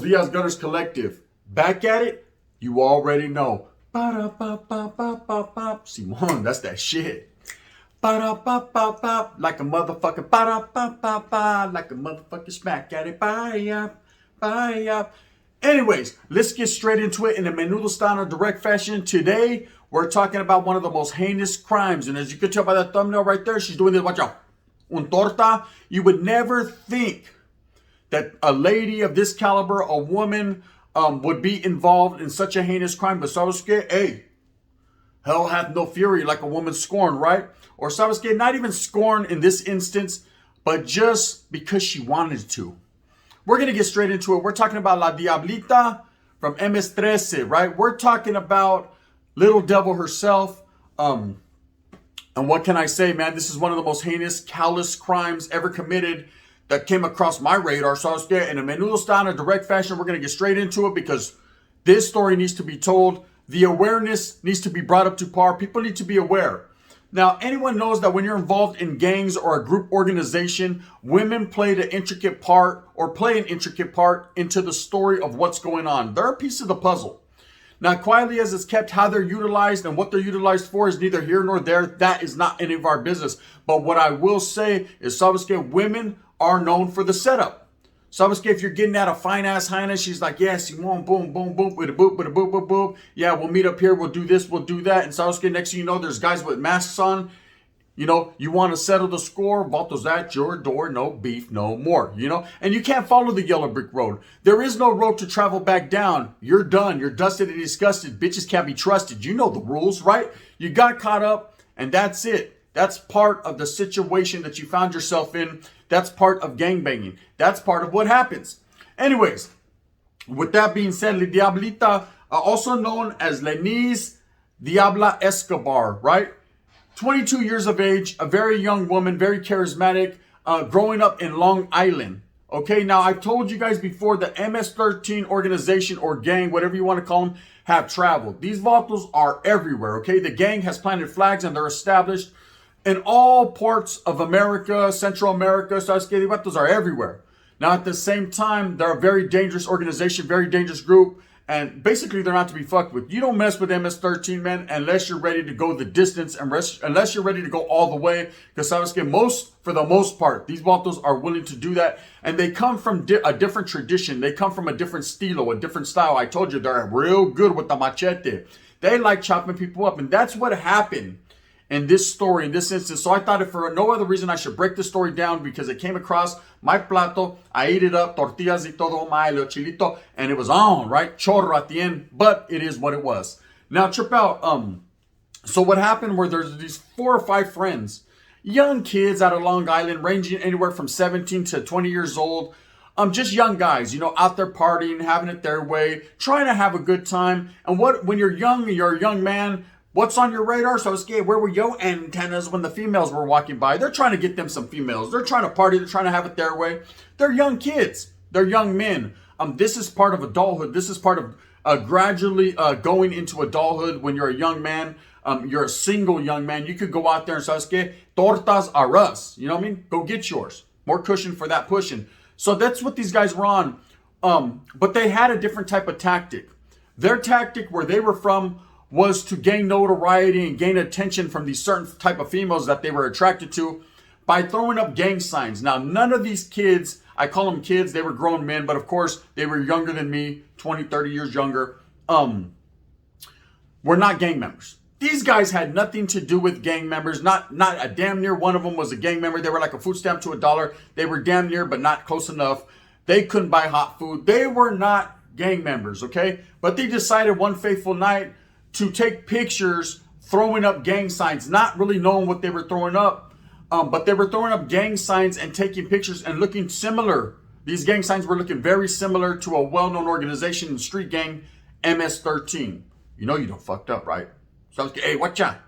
Dias Gunners Collective. Back at it, you already know. Ba-da-ba-ba-ba-ba-ba. Simon, that's that shit. Ba-da-ba-ba-ba. Like a motherfucker. Ba-da-ba-ba-ba. Like a motherfucking smack at it. Bye-up. Bye-up. Anyways, let's get straight into it in a menudo style direct fashion. Today, we're talking about one of the most heinous crimes. And as you can tell by that thumbnail right there, she's doing this. Watch out. Un torta. You would never think that a lady of this caliber, a woman, would be involved in such a heinous crime. But sabes que, hey, hell hath no fury like a woman scorned, right? Or sabes que, not even scorn in this instance, but just because she wanted to. We're going to get straight into it. We're talking about La Diablita from MS-13, right? We're talking about Little Devil herself. And what can I say, man? This is one of the most heinous, callous crimes ever committed that came across my radar. So in a menudo style, in a direct fashion, we're going to get straight into it because this story needs to be told. The awareness needs to be brought up to par. People need to be aware. Now, anyone knows that when you're involved in gangs or a group organization, women play an intricate part into the story of what's going on. They're a piece of the puzzle. Now, quietly as it's kept, how they're utilized and what they're utilized for is neither here nor there. That is not any of our business. But what I will say is, sabes que, women are known for the setup. Sabes que, if you're getting at a fine-ass highness, she's like, yeah, Simon, boom, boom, boom, with a boop, with a boop, boop, boop. Yeah, we'll meet up here, we'll do this, we'll do that. And sabes que, next thing you know, there's guys with masks on. You know, you want to settle the score, vatos at your door, no beef, no more, you know. And you can't follow the yellow brick road. There is no road to travel back down. You're done. You're dusted and disgusted. Bitches can't be trusted. You know the rules, right? You got caught up, and that's it. That's part of the situation that you found yourself in. That's part of gangbanging. That's part of what happens. Anyways, with that being said, La Diablita, also known as Lenise Diabla Escobar, right? 22 years of age, a very young woman, very charismatic, growing up in Long Island. Okay, now I've told you guys before the MS-13 organization or gang, whatever you want to call them, have traveled. These vatos are everywhere, okay? The gang has planted flags and they're established in all parts of America, Central America. Sabes que, vatos are everywhere. Now, at the same time, they're a very dangerous organization, very dangerous group. And basically, they're not to be fucked with. You don't mess with MS-13, man, unless you're ready to go the distance and unless you're ready to go all the way. Because sabes que, for the most part, these vatos are willing to do that. And they come from a different tradition. They come from a different stilo, a different style. I told you, they're real good with the machete. They like chopping people up. And that's what happened in this story, in this instance. So I thought if for no other reason, I should break the story down because it came across my plato. I ate it up, tortillas y todo, mayo, chilito, and it was on, right? Chorro at the end, but it is what it was. Now, trip out. So what happened where there's these 4 or 5 friends, young kids out of Long Island, ranging anywhere from 17 to 20 years old. Just young guys, you know, out there partying, having it their way, trying to have a good time. And when you're young, you're a young man, what's on your radar? So I was scared. Where were your antennas when the females were walking by? They're trying to get them some females. They're trying to party. They're trying to have it their way. They're young kids. They're young men. This is part of adulthood. This is part of gradually going into adulthood. When you're a young man, you're a single young man. You could go out there and say, "Sabes que, tortas are us." You know what I mean? Go get yours. More cushion for that pushing. So that's what these guys were on. But they had a different type of tactic. Their tactic, where they were from, was to gain notoriety and gain attention from these certain type of females that they were attracted to by throwing up gang signs. Now, none of these kids, I call them kids, they were grown men, but of course, they were younger than me, 20, 30 years younger, were not gang members. These guys had nothing to do with gang members. Not a damn near one of them was a gang member. They were like a food stamp to $1. They were damn near, but not close enough. They couldn't buy hot food. They were not gang members, okay? But they decided one fateful night to take pictures throwing up gang signs, not really knowing what they were throwing up, but they were throwing up gang signs and taking pictures and looking similar. These gang signs were looking very similar to a well-known organization in street gang, MS-13. You know you done fucked up, right? So, hey, watch out.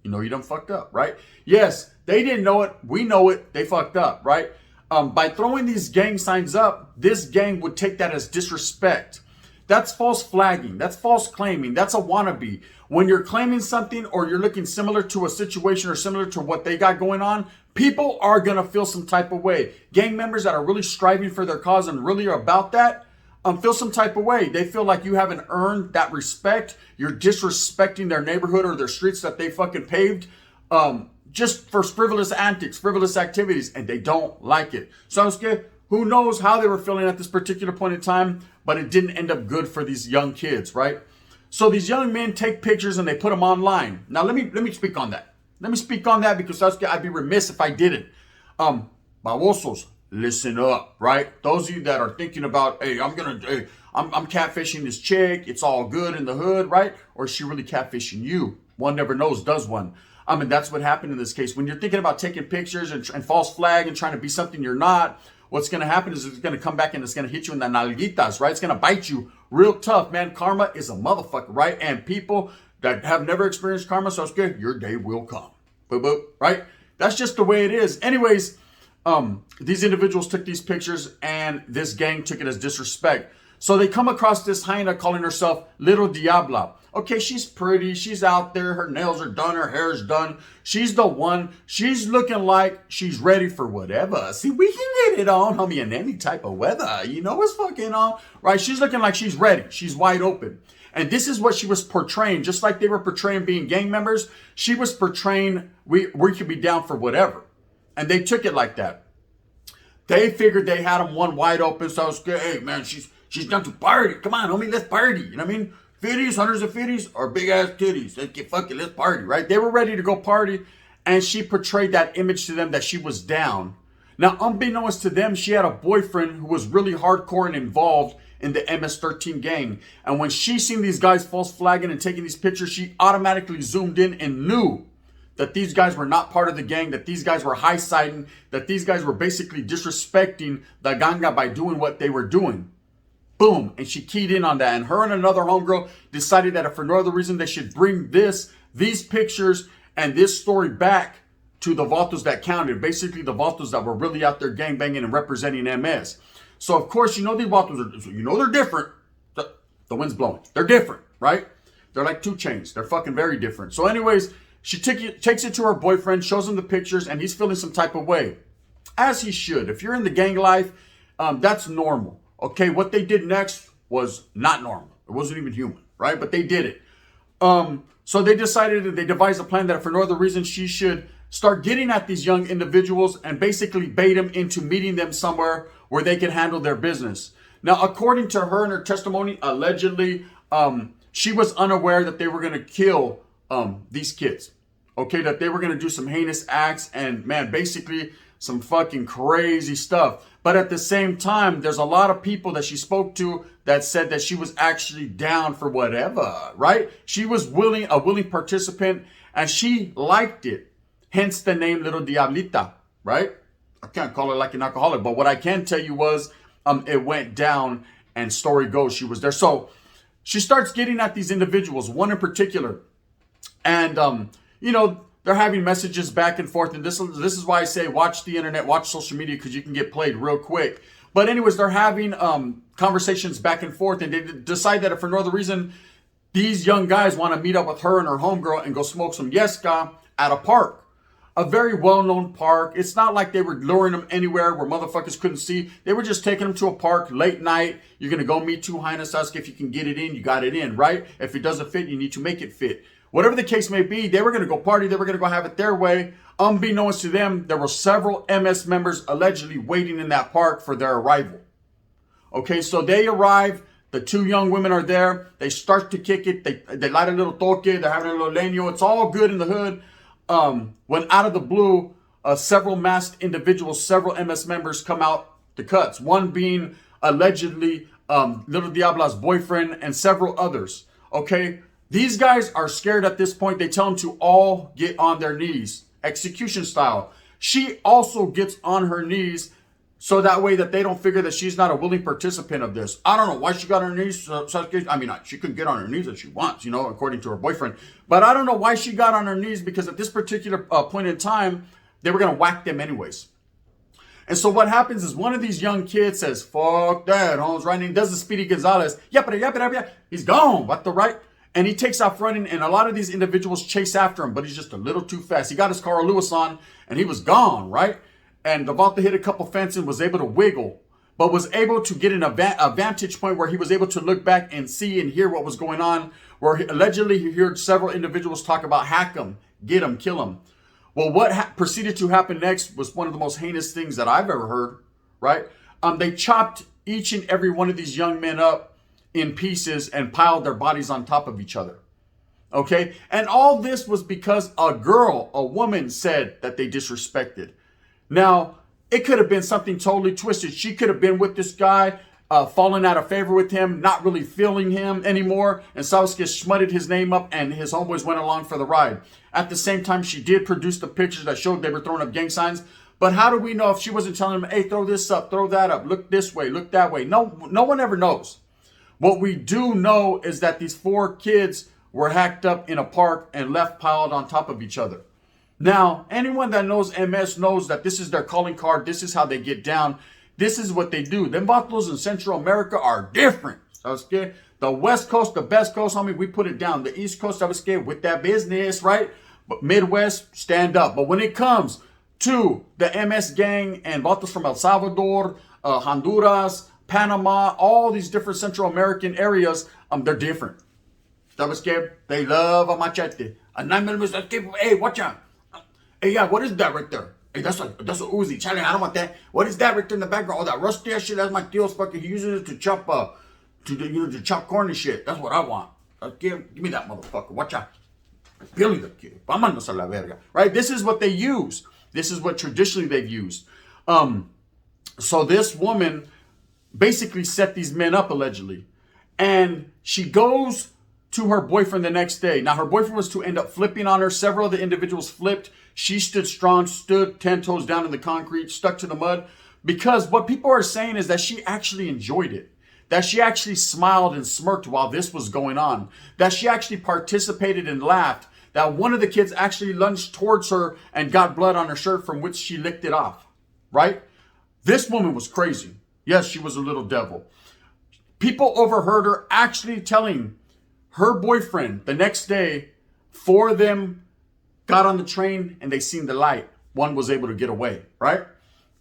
You know you done fucked up, right? Yes, they didn't know it. We know it. They fucked up, right? By throwing these gang signs up, this gang would take that as disrespect. That's false flagging. That's false claiming. That's a wannabe. When you're claiming something or you're looking similar to a situation or similar to what they got going on, people are going to feel some type of way. Gang members that are really striving for their cause and really are about that, feel some type of way. They feel like you haven't earned that respect. You're disrespecting their neighborhood or their streets that they fucking paved, just for frivolous antics, frivolous activities, and they don't like it. So who knows how they were feeling at this particular point in time, but it didn't end up good for these young kids, right? So these young men take pictures and they put them online. Now let me speak on that. Let me speak on that because I'd be remiss if I didn't. Babosos, listen up, right? Those of you that are thinking about, hey, I'm catfishing this chick. It's all good in the hood, right? Or is she really catfishing you? One never knows, does one? I mean, that's what happened in this case. When you're thinking about taking pictures and false flag and trying to be something you're not, what's going to happen is it's going to come back and it's going to hit you in the nalguitas, right? It's going to bite you real tough, man. Karma is a motherfucker, right? And people that have never experienced karma, so it's good, your day will come. Boop, boop, right? That's just the way it is. Anyways, these individuals took these pictures and this gang took it as disrespect. So they come across this hyena calling herself Little Diabla. Okay, she's pretty. She's out there. Her nails are done. Her hair's done. She's the one. She's looking like she's ready for whatever. See, we can get it on, homie, in any type of weather. You know what's fucking on, right? She's looking like she's ready. She's wide open. And this is what she was portraying. Just like they were portraying being gang members, she was portraying we could be down for whatever. And they took it like that. They figured they had them one wide open. So I was good. Hey, man, she's done to party. Come on, homie, let's party. You know what I mean? 50s, hundreds of 50s, or big ass titties. Let's get fucking, let's party, right? They were ready to go party, and she portrayed that image to them that she was down. Now, unbeknownst to them, she had a boyfriend who was really hardcore and involved in the MS-13 gang. And when she seen these guys false flagging and taking these pictures, she automatically zoomed in and knew that these guys were not part of the gang, that these guys were high-siding, that these guys were basically disrespecting the ganga by doing what they were doing. Boom. And she keyed in on that. And her and another homegirl decided that if for no other reason, they should bring these pictures and this story back to the vatos that counted. Basically, the vatos that were really out there gangbanging and representing MS. So, of course, you know these vatos, they're different. The wind's blowing. They're different, right? They're like 2 Chainz. They're fucking very different. So, anyways, she takes it to her boyfriend, shows him the pictures, and he's feeling some type of way. As he should. If you're in the gang life, that's normal. Okay, what they did next was not normal. It wasn't even human, right? But they did it. So they devised a plan that for no other reason, she should start getting at these young individuals and basically bait them into meeting them somewhere where they can handle their business. Now, according to her and her testimony, allegedly, she was unaware that they were going to kill these kids. Okay, that they were going to do some heinous acts and, man, basically some fucking crazy stuff. But at the same time, there's a lot of people that she spoke to that said that she was actually down for whatever, right? She was a willing participant, and she liked it. Hence the name Little Diablita, right? I can't call her like an alcoholic, but what I can tell you was it went down, and story goes, she was there. So she starts getting at these individuals, one in particular, and, they're having messages back and forth. And this is why I say watch the internet, watch social media, because you can get played real quick. But anyways, they're having conversations back and forth. And they decide that if for no other reason, these young guys want to meet up with her and her homegirl and go smoke some yesca at a park. A very well-known park. It's not like they were luring them anywhere where motherfuckers couldn't see. They were just taking them to a park late night. You're going to go meet 2 hyenas. If you can get it in, you got it in, right? If it doesn't fit, you need to make it fit. Whatever the case may be, they were going to go party. They were going to go have it their way. Unbeknownst to them, there were several MS members allegedly waiting in that park for their arrival. Okay, so they arrive. The 2 young women are there. They start to kick it. They light a little toque. They're having a little leño. It's all good in the hood. When out of the blue, several masked individuals, several MS members come out to cuts. One being allegedly Little Diabla's boyfriend and several others. Okay. These guys are scared at this point. They tell them to all get on their knees, execution style. She also gets on her knees so that way that they don't figure that she's not a willing participant of this. I don't know why she got on her knees. She could get on her knees if she wants, according to her boyfriend. But I don't know why she got on her knees, because at this particular point in time, they were going to whack them anyways. And so what happens is one of these young kids says, fuck that, Holmes, right? And he does the Speedy Gonzalez. Yep. He's gone. What the right? And he takes off running, and a lot of these individuals chase after him, but he's just a little too fast. He got his Carl Lewis on, and he was gone, right? And the Vato hit a couple fences and was able to wiggle. but was able to get a vantage point where he was able to look back and see and hear what was going on, where allegedly he heard several individuals talk about hack him, get him, kill him. Well, what proceeded to happen next was one of the most heinous things that I've ever heard, right? They chopped each and every one of these young men up in pieces and piled their bodies on top of each other. Okay? And all this was because a woman said that they disrespected. Now, it could have been something totally twisted. She could have been with this guy, fallen out of favor with him, not really feeling him anymore, and Sasuke smutted his name up and his homeboys went along for the ride. At the same time, she did produce the pictures that showed they were throwing up gang signs. But how do we know if she wasn't telling them, hey, throw this up, throw that up, look this way, look that way? No one ever knows. What we do know is that these 4 kids were hacked up in a park and left piled on top of each other. Now, anyone that knows MS knows that this is their calling card. This is how they get down. This is what they do. Them vatos in Central America are different. Okay? The West Coast, the best coast, homie, we put it down. The East Coast, I was scared with that business, right? But Midwest, stand up. But when it comes to the MS gang and vatos from El Salvador, Honduras, Panama, all these different Central American areas, they're different. ¿Sabes scared? They love a machete. A 9mm, hey, watch out. Hey, yeah, what is that right there? Hey, that's a Uzi. Charlie, I don't want that. What is that right there in the background? Oh, that rusty ass shit. That's my tío's fucking. He uses it to chop to chop corn and shit. That's what I want. Give me that motherfucker. Watch out. Billy the kid. Vámonos a la verga. Right? This is what they use. This is what traditionally they've used. So this woman basically set these men up allegedly, and she goes to her boyfriend the next day. Now her boyfriend was to end up flipping on her. Several of the individuals flipped. She stood strong, stood 10 toes down in the concrete, stuck to the mud, because what people are saying is that she actually enjoyed it. That she actually smiled and smirked while this was going on. That she actually participated and laughed. That one of the kids actually lunged towards her and got blood on her shirt, from which she licked it off. Right? This woman was crazy. Yes, she was a little devil. People overheard her actually telling her boyfriend the next day, 4 of them got on the train and they seen the light. One was able to get away, right?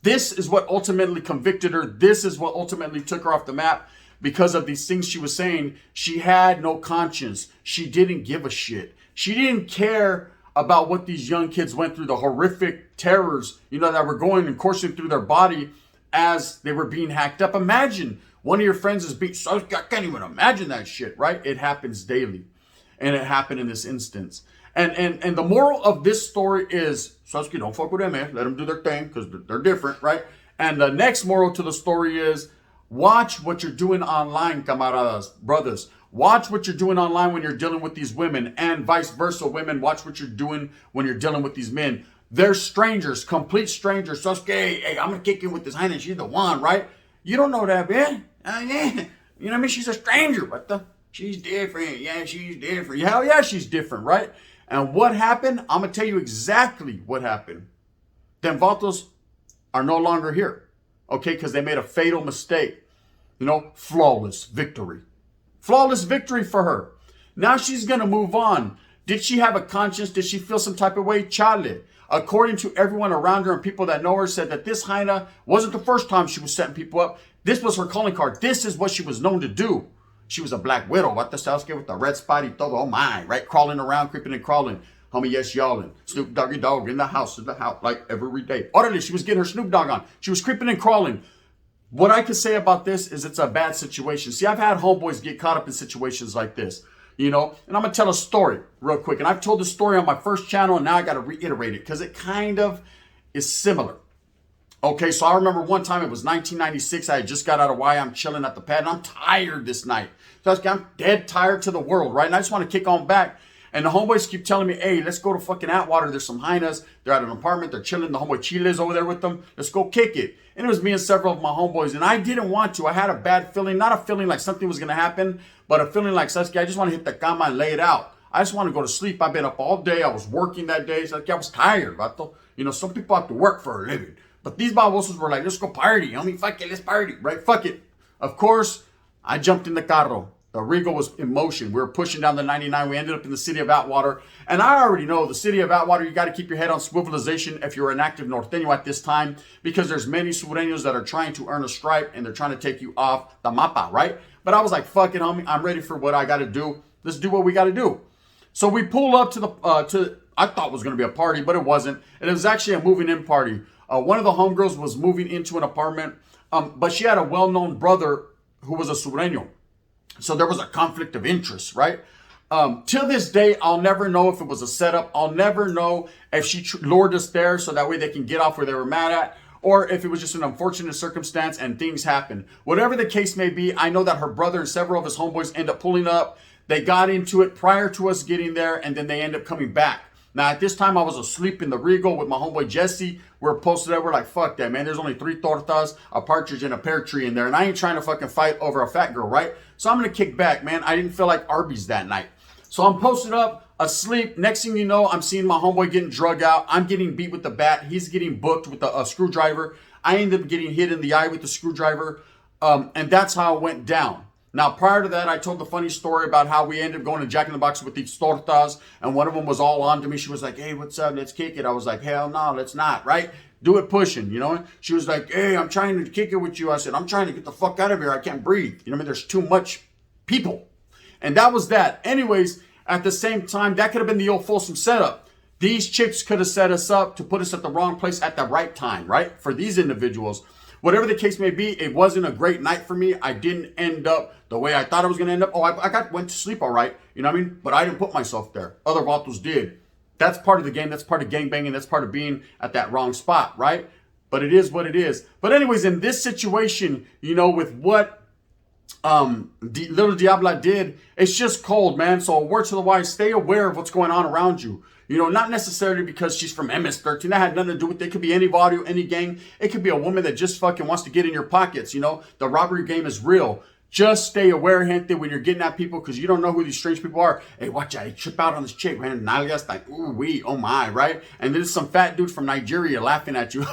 This is what ultimately convicted her. This is what ultimately took her off the map, because of these things she was saying. She had no conscience. She didn't give a shit. She didn't care about what these young kids went through, the horrific terrors, that were going and coursing through their body as they were being hacked up. Imagine one of your friends is being, I can't even imagine that shit, right? It happens daily. And it happened in this instance. And the moral of this story is, Sasuke, don't fuck with them, man. Let them do their thing, because they're different, right? And the next moral to the story is, watch what you're doing online, camaradas, brothers. Watch what you're doing online when you're dealing with these women, and vice versa, women. Watch what you're doing when you're dealing with these men. They're strangers, complete strangers. Sasuke, hey, I'm going to kick in with this hyena. She's the one, right? You don't know that, man. Yeah. You know what I mean? She's a stranger. What the? She's different. Yeah, she's different. Hell yeah, she's different, right? And what happened? I'm going to tell you exactly what happened. Them vatos are no longer here. Okay? Because they made a fatal mistake. Flawless victory. Flawless victory for her. Now she's going to move on. Did she have a conscience? Did she feel some type of way? Chale. According to everyone around her and people that know her, said that this hyena wasn't the first time she was setting people up. This was her calling card. This is what she was known to do. She was a black widow. What the Sasuke with the red spotty todo. Oh my, right? Crawling around, creeping and crawling. Homie, yes, y'allin'. Snoop Doggy Dogg in the house, like every day. Orderly, she was getting her Snoop Dogg on. She was creeping and crawling. What I can say about this is it's a bad situation. See, I've had homeboys get caught up in situations like this, and I'm going to tell a story real quick. And I've told the story on my first channel, and now I got to reiterate it because it kind of is similar. Okay, so I remember one time, it was 1996. I had just got out of Y. I'm chilling at the pad, and I'm tired this night. So I'm dead tired to the world, right? And I just want to kick on back. And the homeboys keep telling me, hey, let's go to fucking Atwater. There's some hyenas. They're at an apartment. They're chilling. The homeboy Chile's over there with them. Let's go kick it. And it was me and several of my homeboys. And I didn't want to. I had a bad feeling. Not a feeling like something was going to happen, but a feeling like, Sasuke, I just want to hit the cama and lay it out. I just want to go to sleep. I've been up all day. I was working that day. Sasuke, I was tired, vato. Some people have to work for a living. But these babosos were like, let's go party. Fuck it, let's party, right? Fuck it. Of course, I jumped in the carro. The Regal was in motion. We were pushing down the 99. We ended up in the city of Atwater. And I already know the city of Atwater, you got to keep your head on swivelization if you're an active norteño at this time, because there's many sureños that are trying to earn a stripe and they're trying to take you off the mapa, right? But I was like, fuck it, homie. I'm ready for what I got to do. Let's do what we got to do. So we pull up to the, I thought it was going to be a party, but it wasn't. And it was actually a moving in party. One of the homegirls was moving into an apartment, but she had a well-known brother who was a sureño. So there was a conflict of interest, right? Till this day, I'll never know if it was a setup. I'll never know if she lured us there so that way they can get off where they were mad at, or if it was just an unfortunate circumstance and things happen. Whatever the case may be, I know that her brother and several of his homeboys end up pulling up. They got into it prior to us getting there, and then they end up coming back. Now, at this time, I was asleep in the Regal with my homeboy Jesse. We're posted there. We're like, fuck that, man. There's only 3 tortas, a partridge, and a pear tree in there. And I ain't trying to fucking fight over a fat girl, right? So I'm going to kick back, man. I didn't feel like Arby's that night. So I'm posted up, asleep. Next thing you know, I'm seeing my homeboy getting drug out. I'm getting beat with the bat. He's getting booked with a screwdriver. I ended up getting hit in the eye with the screwdriver. And that's how it went down. Now, prior to that, I told the funny story about how we ended up going to Jack in the Box with these tortas, and one of them was all on to me. She was like, hey, what's up? Let's kick it. I was like, hell no, let's not, right? Do it pushing, you know? She was like, hey, I'm trying to kick it with you. I said, I'm trying to get the fuck out of here. I can't breathe. You know what I mean? There's too much people. And that was that. Anyways, at the same time, that could have been the old Folsom setup. These chicks could have set us up to put us at the wrong place at the right time, right? For these individuals. Whatever the case may be, it wasn't a great night for me. I didn't end up the way I thought I was going to end up. Oh, I went to sleep all right. You know what I mean? But I didn't put myself there. Other vatos did. That's part of the game. That's part of gangbanging. That's part of being at that wrong spot, right? But it is what it is. But anyways, in this situation, you know, with what little Diablita did, it's just cold, man. So a word to the wise, stay aware of what's going on around you. You know, not necessarily because she's from MS-13. That had nothing to do with it. It could be any body, any gang. It could be a woman that just fucking wants to get in your pockets, you know. The robbery game is real. Just stay aware, gente, when you're getting at people, because you don't know who these strange people are. Hey, watch out. He trip out on this chick, man. Nalgas like, ooh, wee, oh my, right? And there's some fat dude from Nigeria laughing at you.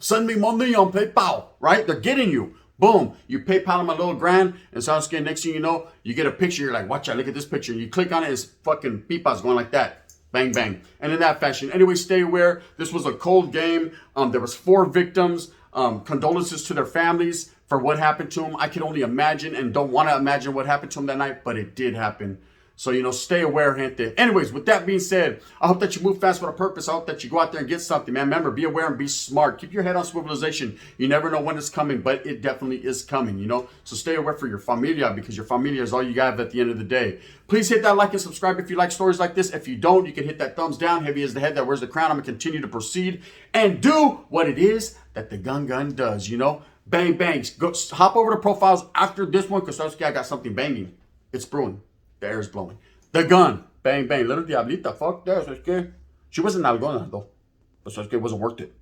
Send me money on PayPal, right? They're getting you. Boom, you PayPal him a little grand, and so next thing you know, you get a picture. You're like, watch out, look at this picture. And you click on it, it's fucking pipas going like that. Bang, bang. And in that fashion. Anyway, stay aware. This was a cold game. There was 4 victims. Condolences to their families for what happened to them. I can only imagine and don't want to imagine what happened to them that night, but it did happen. So, you know, stay aware, gente. Anyways, with that being said, I hope that you move fast with a purpose. I hope that you go out there and get something, man. Remember, be aware and be smart. Keep your head on swivelization. You never know when it's coming, but it definitely is coming, you know. So stay aware for your familia, because your familia is all you have at the end of the day. Please hit that like and subscribe if you like stories like this. If you don't, you can hit that thumbs down. Heavy as the head that wears the crown. I'm going to continue to proceed and do what it is that the gun does, you know. Bang, bangs. Go hop over to profiles after this one, because I got something banging. It's brewing. The air is blowing. The gun. Bang, bang. Little Diablita. Fuck that. She wasn't nalgona, though. But it wasn't worth it.